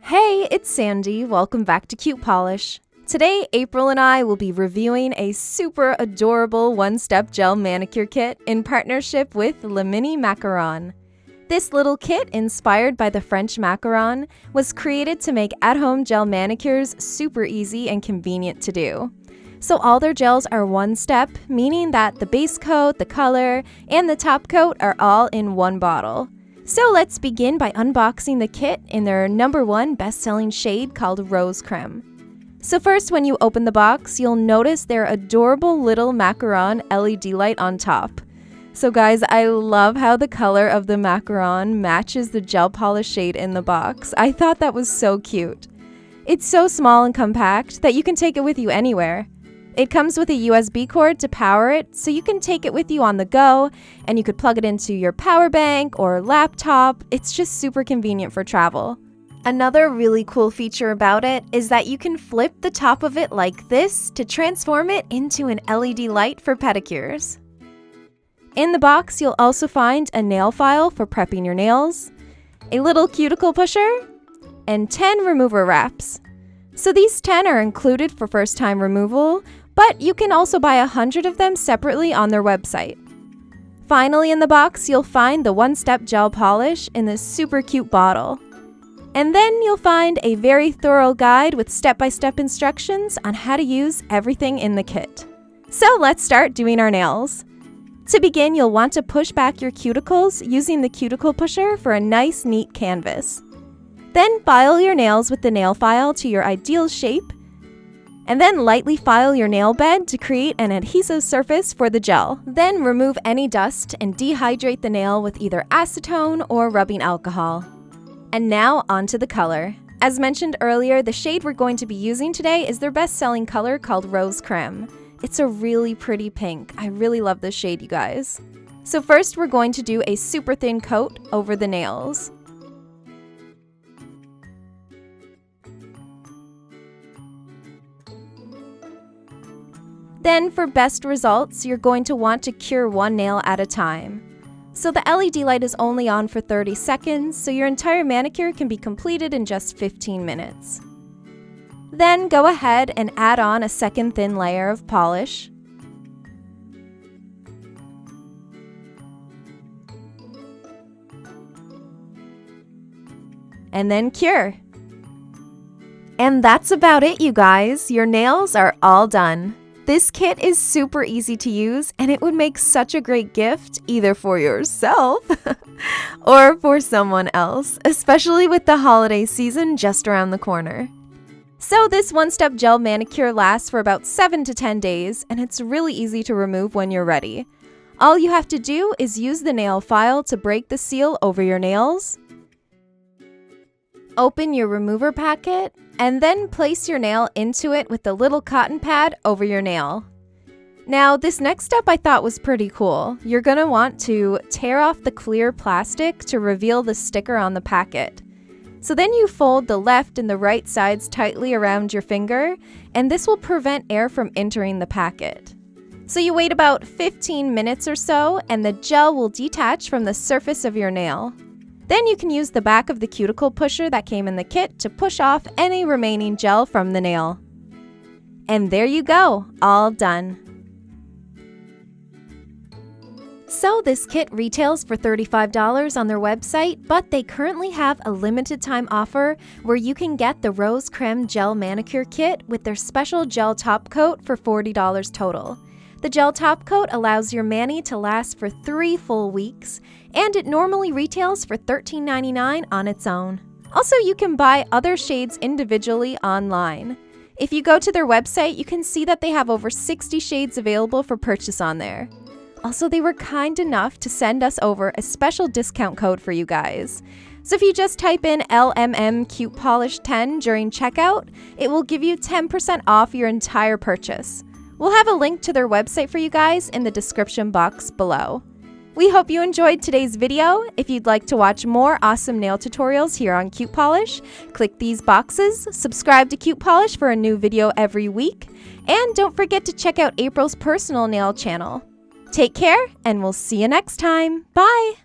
Hey, it's Sandy. Welcome back to Cute Polish. Today, April and I will be reviewing a super adorable one-step gel manicure kit in partnership with Le Mini Macaron. This little kit, inspired by the French macaron, was created to make at-home gel manicures super easy and convenient to do. So all their gels are one step, meaning that the base coat, the color, and the top coat are all in one bottle. So let's begin by unboxing the kit in their #1 best-selling shade called Rose Creme. So first, when you open the box, you'll notice their adorable little macaron LED light on top. So guys, I love how the color of the macaron matches the gel polish shade in the box. I thought that was so cute. It's so small and compact that you can take it with you anywhere. It comes with a USB cord to power it, so you can take it with you on the go, and you could plug it into your power bank or laptop. It's just super convenient for travel. Another really cool feature about it is that you can flip the top of it like this to transform it into an LED light for pedicures. In the box, you'll also find a nail file for prepping your nails, a little cuticle pusher, and 10 remover wraps. So these 10 are included for first-time removal, but you can also buy 100 of them separately on their website. Finally, in the box, you'll find the one-step gel polish in this super cute bottle. And then you'll find a very thorough guide with step-by-step instructions on how to use everything in the kit. So let's start doing our nails. To begin, you'll want to push back your cuticles using the cuticle pusher for a nice, neat canvas. Then file your nails with the nail file to your ideal shape, and then lightly file your nail bed to create an adhesive surface for the gel. Then remove any dust and dehydrate the nail with either acetone or rubbing alcohol. And now onto the color. As mentioned earlier, the shade we're going to be using today is their best-selling color called Rose Creme. It's a really pretty pink. I really love this shade, you guys. So first, we're going to do a super thin coat over the nails. Then for best results, you're going to want to cure one nail at a time. So the LED light is only on for 30 seconds, so your entire manicure can be completed in just 15 minutes. Then go ahead and add on a second thin layer of polish. And then cure. And that's about it, you guys. Your nails are all done. This kit is super easy to use, and it would make such a great gift either for yourself or for someone else, especially with the holiday season just around the corner. So this one-step gel manicure lasts for about 7 to 10 days, and it's really easy to remove when you're ready. All you have to do is use the nail file to break the seal over your nails. Open your remover packet, and then place your nail into it with the little cotton pad over your nail. Now, this next step I thought was pretty cool. You're going to want to tear off the clear plastic to reveal the sticker on the packet. So then you fold the left and the right sides tightly around your finger, and this will prevent air from entering the packet. So you wait about 15 minutes or so, and the gel will detach from the surface of your nail. Then you can use the back of the cuticle pusher that came in the kit to push off any remaining gel from the nail. And there you go, all done. So this kit retails for $35 on their website, but they currently have a limited time offer where you can get the Rose Creme Gel Manicure Kit with their special gel top coat for $40 total. The gel top coat allows your mani to last for 3 full weeks, and it normally retails for $13.99 on its own. Also, you can buy other shades individually online. If you go to their website, you can see that they have over 60 shades available for purchase on there. Also, they were kind enough to send us over a special discount code for you guys. So if you just type in LMM Cute Polish 10 during checkout, it will give you 10% off your entire purchase. We'll have a link to their website for you guys in the description box below. We hope you enjoyed today's video. If you'd like to watch more awesome nail tutorials here on Cute Polish, click these boxes, subscribe to Cute Polish for a new video every week, and don't forget to check out April's personal nail channel. Take care, and we'll see you next time. Bye!